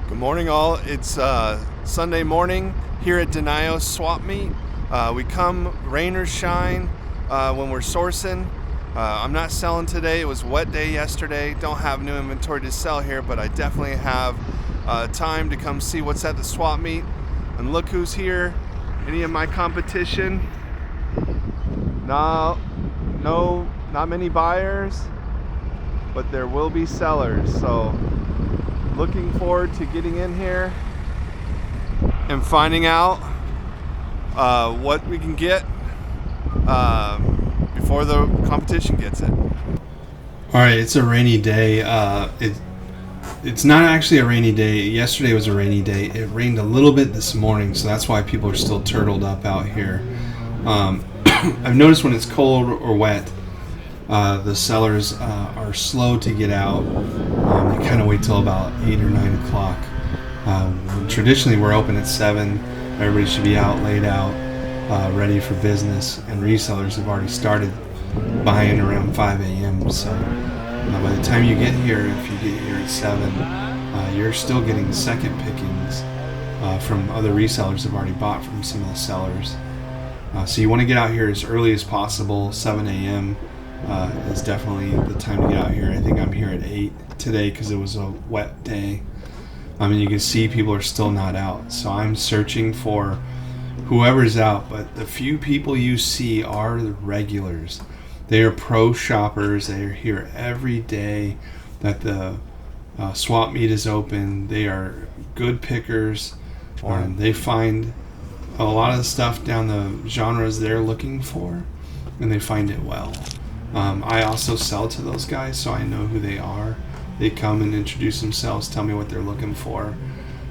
Good morning, all. It's Sunday morning here at Denio Swap Meet. We come rain or shine when we're sourcing. I'm not selling today. It was a wet day yesterday. Don't have new inventory to sell here, but I definitely have time to come see what's at the swap meet. And look who's here. Any of my competition? No, not many buyers, but there will be sellers. So looking forward to getting in here and finding out what we can get before the competition gets it. All right, it's a rainy day. It's not actually a rainy day. Yesterday was a rainy day. It rained a little bit this morning, so that's why people are still turtled up out here. I've noticed when it's cold or wet, the sellers are slow to get out. They kind of wait till about 8 or 9 o'clock. Traditionally, we're open at 7. Everybody should be out, laid out, ready for business. And resellers have already started buying around 5 a.m. So by the time you get here, if you get here at 7, you're still getting second pickings from other resellers that have already bought from some of the sellers. So you want to get out here as early as possible. 7 a.m. Is definitely the time to get out here. I think I'm here at 8 today because it was a wet day. You can see people are still not out. So I'm searching for whoever's out, but the few people you see are the regulars. They are pro shoppers. They are here every day that the swap meet is open. They are good pickers. They find a lot of the stuff down the genres they're looking for, and they find it well. I also sell to those guys, so I know who they are. They come and introduce themselves, tell me what they're looking for.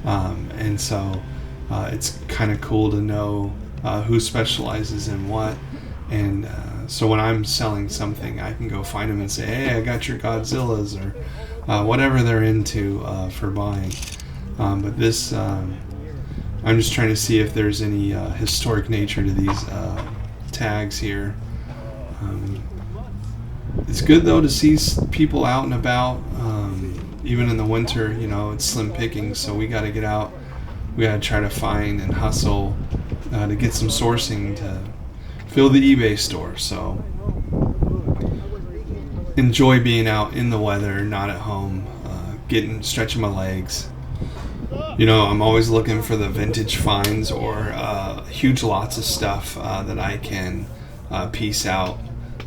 And so it's kind of cool to know who specializes in what. And so when I'm selling something, I can go find them and say, hey, I got your Godzillas, or whatever they're into for buying. But this, I'm just trying to see if there's any historic nature to these tags here. It's good though to see people out and about. Even in the winter, it's slim pickings, so we got to get out. We got to try to find and hustle to get some sourcing to fill the eBay store. So enjoy being out in the weather, not at home, stretching my legs. I'm always looking for the vintage finds or huge lots of stuff that I can piece out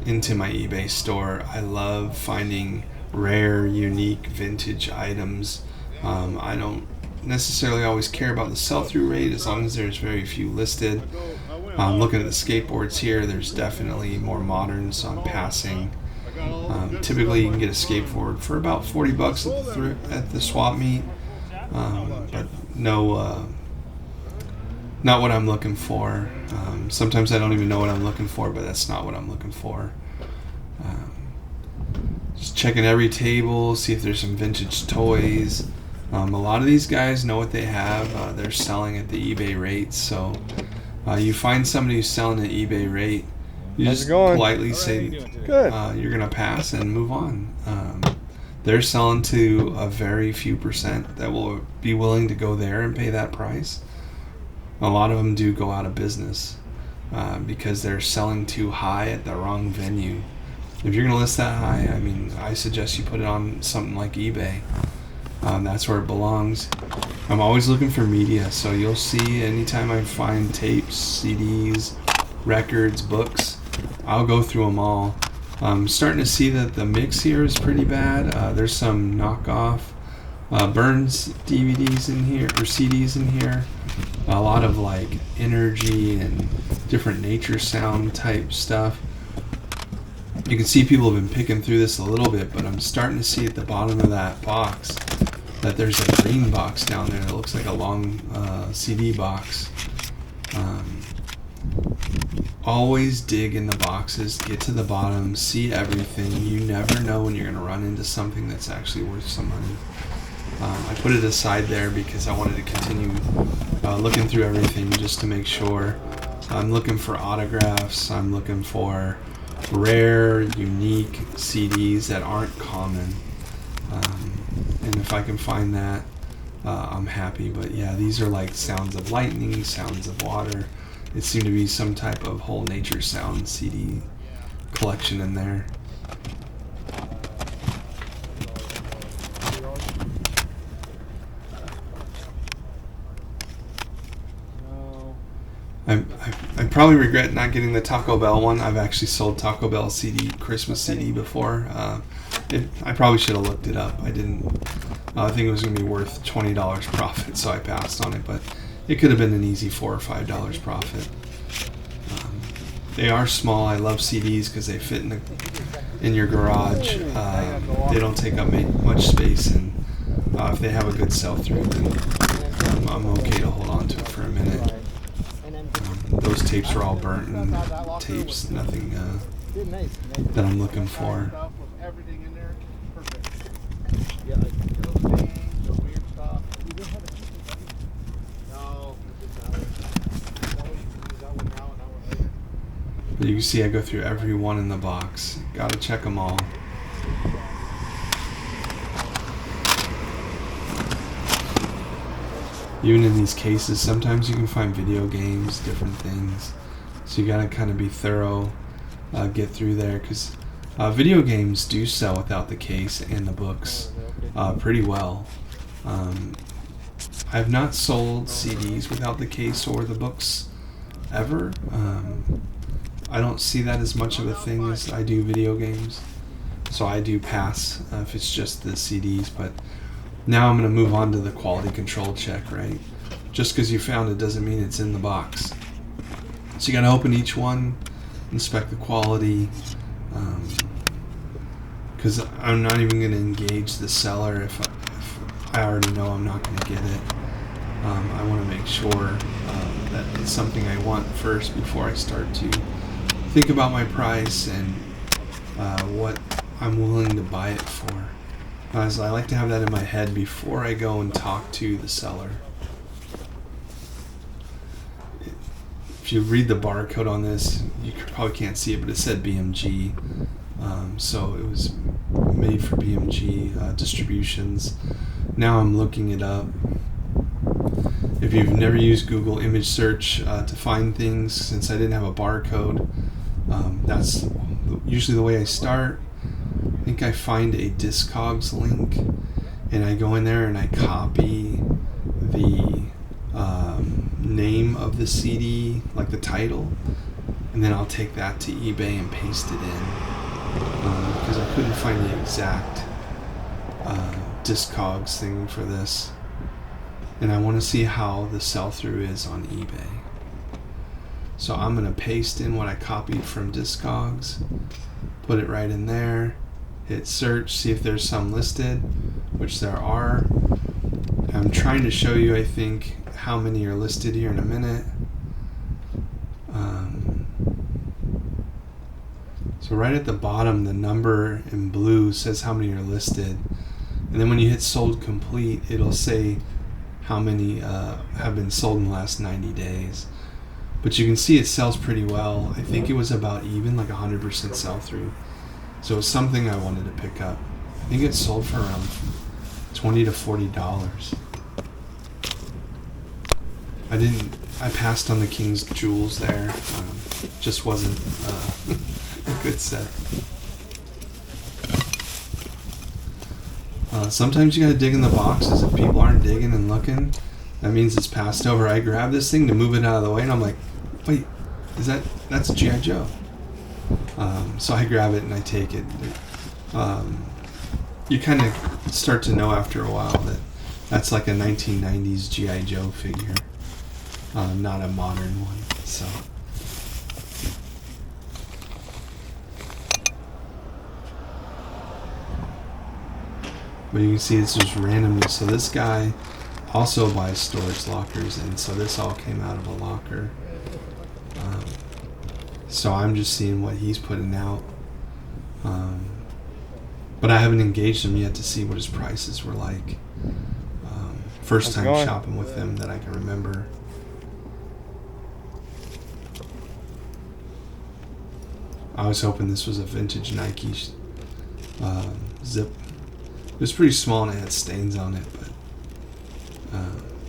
into my eBay store. I love finding rare, unique, vintage items. I don't necessarily always care about the sell-through rate as long as there's very few listed. Looking at the skateboards here, there's definitely more modern, so I'm passing. Typically you can get a skateboard for about $40 at the swap meet, but no, not what I'm looking for. Sometimes I don't even know what I'm looking for, but that's not what I'm looking for. Just checking every table, see if there's some vintage toys. A lot of these guys know what they have. They're selling at the eBay rate, so you find somebody who's selling at eBay rate, you just politely say you're going to pass and move on. They're selling to a very few percent that will be willing to go there and pay that price. A lot of them do go out of business because they're selling too high at the wrong venue. If you're going to list that high, I suggest you put it on something like eBay. That's where it belongs. I'm always looking for media, so you'll see anytime I find tapes, CDs, records, books, I'll go through them all. I'm starting to see that the mix here is pretty bad. There's some knockoff Burns DVDs in here, or CDs in here. A lot of like energy and different nature sound type stuff. You can see people have been picking through this a little bit, but I'm starting to see at the bottom of that box that there's a green box down there that looks like a long CD box. Always dig in the boxes, get to the bottom, see everything. You never know when you're going to run into something that's actually worth some money. I put it aside there because I wanted to continue looking through everything just to make sure. I'm looking for autographs. I'm looking for rare, unique CDs that aren't common. And if I can find that, I'm happy. But yeah, these are like sounds of lightning, sounds of water. It seemed to be some type of whole nature sound CD collection in there. I probably regret not getting the Taco Bell one. I've actually sold Taco Bell CD, Christmas CD before. I probably should have looked it up. I didn't. I think it was going to be worth $20 profit, so I passed on it. But it could have been an easy $4 or $5 profit. They are small. I love CDs because they fit in your garage. They don't take up much space, and if they have a good sell-through, then I'm okay to hold on to it for a minute. Those tapes are all burnt and tapes, nothing that I'm looking for. But you can see I go through every one in the box. Gotta check them all. Even in these cases, sometimes you can find video games, different things. So you gotta kind of be thorough, get through there, because video games do sell without the case and the books pretty well. I've not sold CDs without the case or the books ever. I don't see that as much of a thing as I do video games. So I do pass if it's just the CDs, but now I'm going to move on to the quality control check, right? Just because you found it doesn't mean it's in the box. So you got to open each one, inspect the quality, because I'm not even going to engage the seller if I already know I'm not going to get it. I want to make sure that it's something I want first before I start to think about my price and what I'm willing to buy it for. So I like to have that in my head before I go and talk to the seller. If you read the barcode on this, you probably can't see it, but it said BMG. So it was made for BMG distributions. Now I'm looking it up. If you've never used Google image search to find things, since I didn't have a barcode, that's usually the way I start. I think I find a Discogs link, and I go in there and I copy the name of the CD, like the title, and then I'll take that to eBay and paste it in, because I couldn't find the exact Discogs thing for this, and I want to see how the sell-through is on eBay. So I'm going to paste in what I copied from Discogs, put it right in there, hit search, see if there's some listed, which there are. I'm trying to show you, I think, how many are listed here in a minute. So right at the bottom, the number in blue says how many are listed. And then when you hit sold complete, it'll say how many have been sold in the last 90 days. But you can see it sells pretty well. I think it was about even, like 100% sell-through. So it's something I wanted to pick up. I think it sold for around $20 to $40. I passed on the King's Jewels there. Just wasn't a good set. Sometimes you gotta dig in the boxes. If people aren't digging and looking, that means it's passed over. I grab this thing to move it out of the way, and I'm like, wait, that's a G.I. Joe. So I grab it and I take it. You kind of start to know after a while that that's like a 1990s G.I. Joe figure, not a modern one. So. But you can see it's just randomly. So this guy also buys storage lockers, and so this all came out of a locker. So I'm just seeing what he's putting out. But I haven't engaged him yet to see what his prices were like. First time shopping with him that I can remember. I was hoping this was a vintage Nike zip. It was pretty small and it had stains on it, but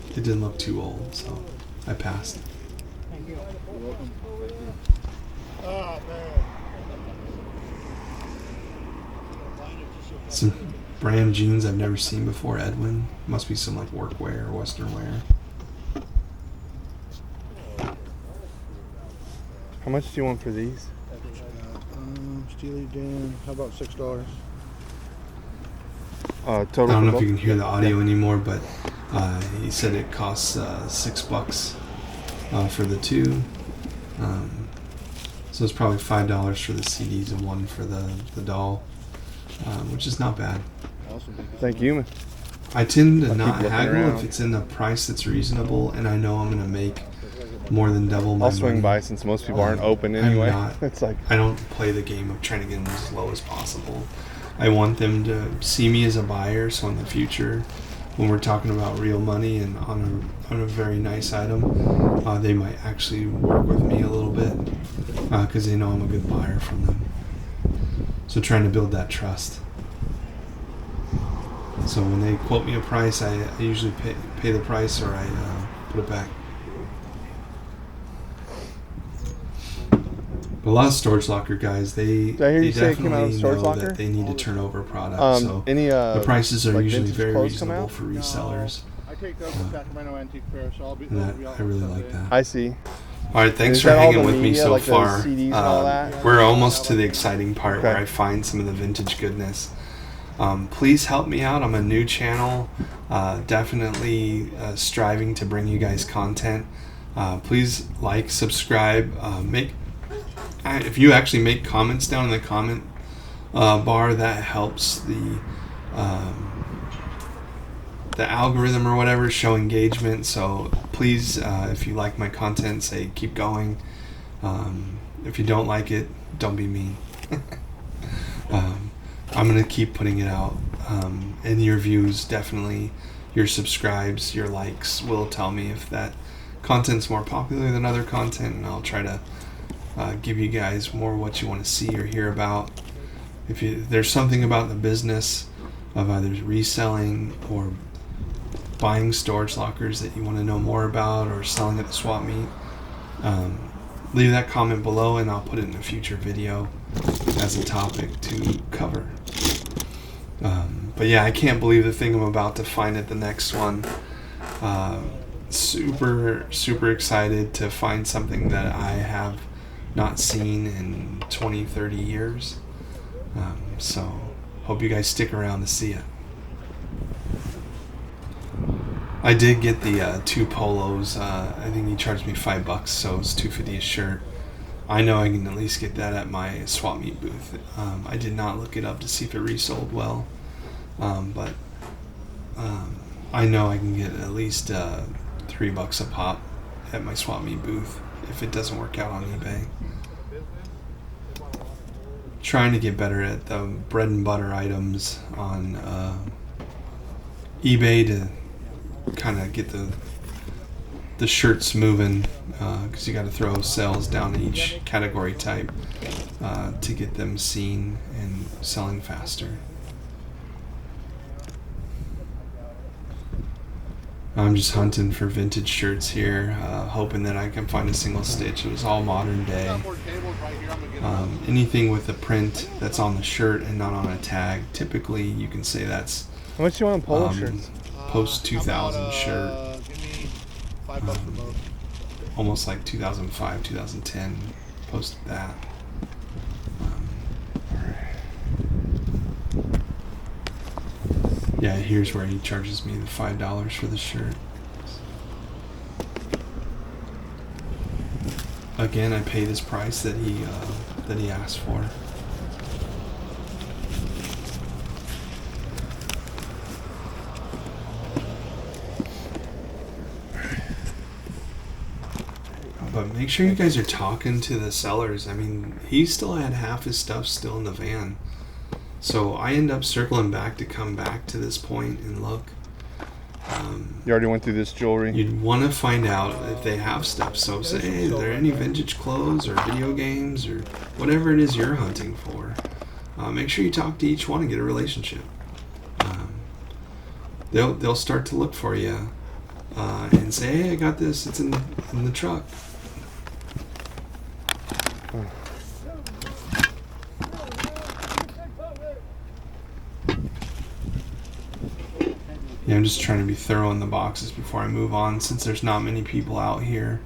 it didn't look too old, so I passed. Thank you. You're welcome. Oh, man. Some brand jeans I've never seen before, Edwin. Must be some like workwear or western wear. How much do you want for these? Steely Dan. How about $6? Total. I don't know if you can hear the audio anymore, but he said it costs $6 for the two. So it's probably $5 for the CDs and $1 for the doll, which is not bad. Awesome. Thank you, man. I tend to I'll not keep looking haggle around. if it's in a price that's reasonable, and I know I'm going to make more than double my I'll swing money. by since most people aren't open I'm anyway. not. It's like, I don't play the game of trying to get them as low as possible. I want them to see me as a buyer, so in the future, when we're talking about real money and on a very nice item, they might actually work with me a little bit because they know I'm a good buyer from them. So trying to build that trust. So when they quote me a price, I usually pay the price or I put it back. But a lot of storage locker guys, they Did I hear you say it came out of definitely storage know locker? that they need to turn over product. So any the prices are like usually vintage very clothes come reasonable out? for resellers. I take those to Sacramento Antique Fair, so I'll be. And that, I really like that. I see. All right, thanks Is for that all hanging the with me media, so like the far. CDs and all that? We're almost to the exciting part Okay. where I find some of the vintage goodness. Please help me out. I'm a new channel, definitely striving to bring you guys content. Please like, subscribe, if you actually make comments down in the comment bar, that helps the algorithm or whatever show engagement. So please, if you like my content, say keep going. If you don't like it, don't be mean. I'm gonna keep putting it out, and your views, definitely your subscribes, your likes will tell me if that content's more popular than other content, and I'll try to give you guys more what you want to see or hear about. If there's something about the business of either reselling or buying storage lockers that you want to know more about, or selling at the swap meet, leave that comment below and I'll put it in a future video as a topic to cover. But yeah, I can't believe the thing I'm about to find at the next one. Super excited to find something that I have not seen in 20-30 years. So hope you guys stick around to see it. I did get the two polos. I think he charged me $5, so it's $2.50 a shirt. I know I can at least get that at my swap meet booth. I did not look it up to see if it resold well, but I know I can get at least $3 a pop at my swap meet booth if it doesn't work out on eBay. Trying to get better at the bread and butter items on eBay to kind of get the shirts moving, because you got to throw sales down each category type to get them seen and selling faster. I'm just hunting for vintage shirts here, hoping that I can find a single stitch. It was all modern day. Anything with a print that's on the shirt and not on a tag, typically you can say that's How much you want on polo shirts? post 2000 shirt, Give me $5 for both. almost like 2005, 2010, post that. Yeah, here's where he charges me the $5 for the shirt. Again, I pay this price that he asked for. But make sure you guys are talking to the sellers. I mean, he still had half his stuff still in the van. So I end up circling back to come back to this point and look. You already went through this jewelry. You'd want to find out if they have stuff. So say, hey, are there any vintage clothes or video games or whatever it is you're hunting for? Make sure you talk to each one and get a relationship. They'll start to look for you and say, hey, I got this. It's in the truck. Yeah, I'm just trying to be thorough in the boxes before I move on, since there's not many people out here.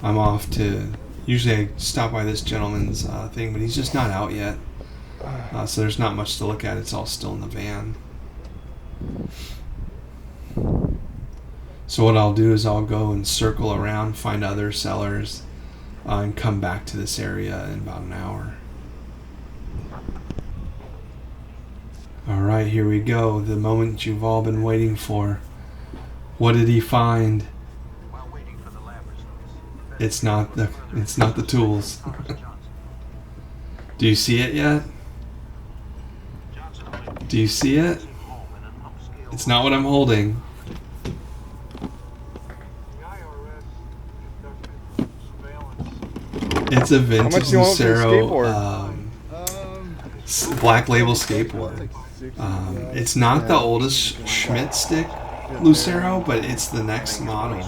I'm off to, usually I stop by this gentleman's thing, but he's just not out yet. So there's not much to look at. It's all still in the van. So what I'll do is I'll go and circle around, find other sellers, and come back to this area in about an hour. Alright, here we go. The moment you've all been waiting for. What did he find? It's not the tools. Do you see it yet? Do you see it? It's not what I'm holding. It's a vintage Lucero black label skateboard. It's not the oldest Schmidt stick Lucero, but it's the next model.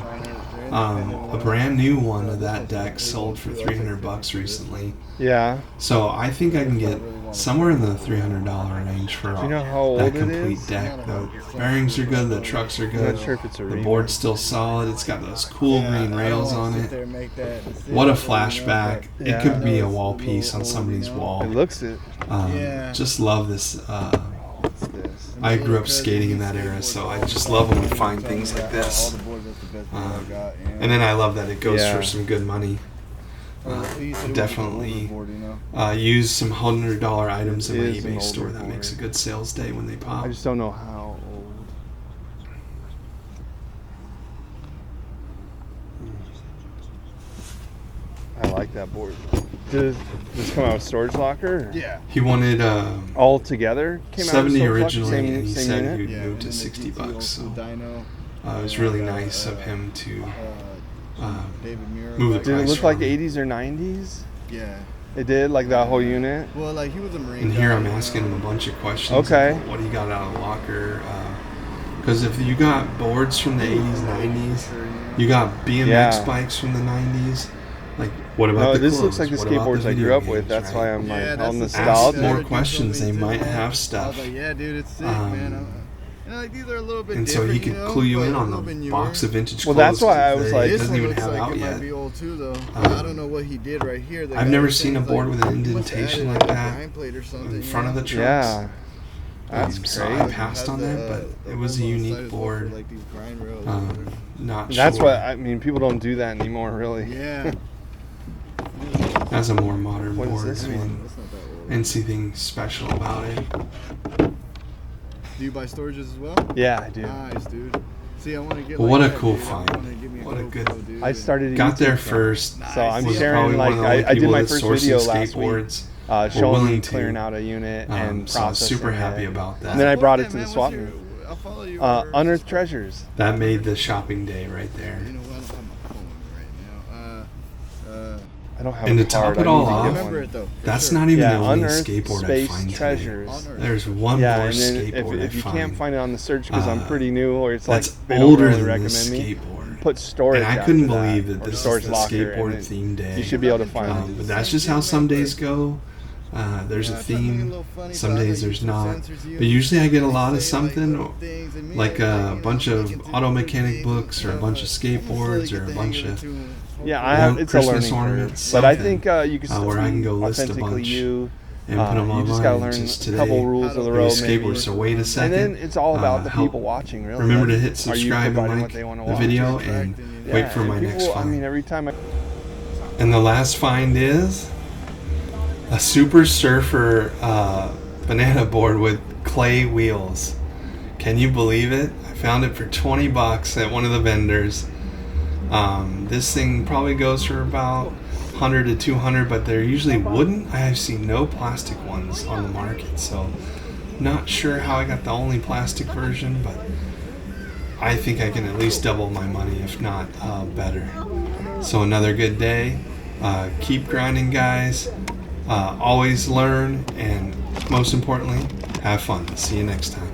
A brand new one of that deck sold for $300 recently. Yeah. So I think I can get somewhere in the $300 range for you know how old that it complete is? deck. The bearings are good, the trucks are I'm good. not sure if it's a The remake. board's still solid. It's got those cool green rails on it. What a flashback. It could be a wall piece on somebody's wall. It looks it. Just love this. I grew up skating in that era, so I just love when we find things like this. And then I love that it goes for some good money. Definitely use some $100 items in my eBay store. That makes a good sales day when they pop. I just don't know how old. I like that board. Did this come out of storage locker? Yeah. He wanted All together came 70 out of storage originally, locker? and he Same said unit? he would move to $60. So it was really nice of him to move the Did price. it look like for me. 80s or 90s? Yeah. It did, like that whole unit. Well, like he was a Marine. And here guy, I'm you know. asking him a bunch of questions. Okay. About what he got out of the locker. Because if you got boards from the 80s, 90s, you got BMX bikes from the 90s. Like, what about No, the this clothes? looks like the What about skateboards I video grew up games, with. That's right? why I'm like Yeah, all that's the nostalgic. Ask more Saturday questions. They too. might have I was stuff. like, yeah, dude, it's sick, man. You know, like these are a little bit And so he different, could you know, clue you but in a on little bit the newer. box of vintage Well, clothes. that's why I 'cause was they- like- it This doesn't one even looks have like out it yet. might be old too, though. Um, I don't know what he did right here. The I've guy never was seen saying a he's board with an he must have indentation added like a that grind plate or something, in you front of know? the trucks. Yeah. That's So I crazy. passed on Has that, the but it was a hole on the side unique as well board. for, like, these grind rails. Not That's sure. what I mean. People don't do that anymore, really. Yeah. That's a more modern What is board. this I mean, one? That's not that old. and see things special about it. Do you buy storages as well? Yeah, I do. Nice, dude. See, I want to get. Well, like what a that, cool dude. I find. wanna give me What a GoPro, good- dude. I started. a Got YouTube there channel. first. So I'm Was sharing probably like one of the I only did people my that first sources video last skateboards week, were showing willing me to. clearing out a unit and So I was super processing happy it. about that. And then I brought it Okay, to the man, swap what's meet. I'll follow you. Unearthed Treasures. That made the shopping day right there. You know what? I don't have my phone right now. I don't have And a to top card. it I all need to off, get Remember one. it though. for That's sure. not even Yeah, the only Unearthed skateboard I Space find Treasures. Unearthed. There's one Yeah, more and then skateboard if you I find. can't find it on the search because I'm pretty new, or it's like That's they don't older really than recommend this me. skateboard. Put storage. And I after couldn't believe that or this is storage the locker, skateboard and then theme day. You should be able to find it. But that's just how some days go. There's a Yeah, I tried to make it a theme. little funny, Some but I days know there's YouTube not. censors you. But usually I get a lot of Say, like, something, little things, and me, like you a know, bunch I of can do auto little mechanic things, books or a you know, bunch of but I'm gonna skateboards get or a the bunch hang of it, too. Yeah, I have. It's a Christmas learning curve. ornaments, But I something, think you can still where I can be go list a authentically bunch you. and put them You online. just gotta learn Just a today, couple rules of the maybe road, skateboard. maybe. So wait a And second. then it's all about the help- people watching, really. Remember to Like, hit are you subscribe and providing like what they want to the watch? video and wait for and my next people, I find. mean, every time I. And the last find is a Super Surfer banana board with clay wheels. Can you believe it? I found it for $20 at one of the vendors. This thing probably goes for about 100 to 200, but they're usually wooden. I have seen no plastic ones on the market, so not sure how I got the only plastic version, but I think I can at least double my money, if not better. So another good day. Keep grinding, guys. Always learn, and most importantly, have fun. See you next time.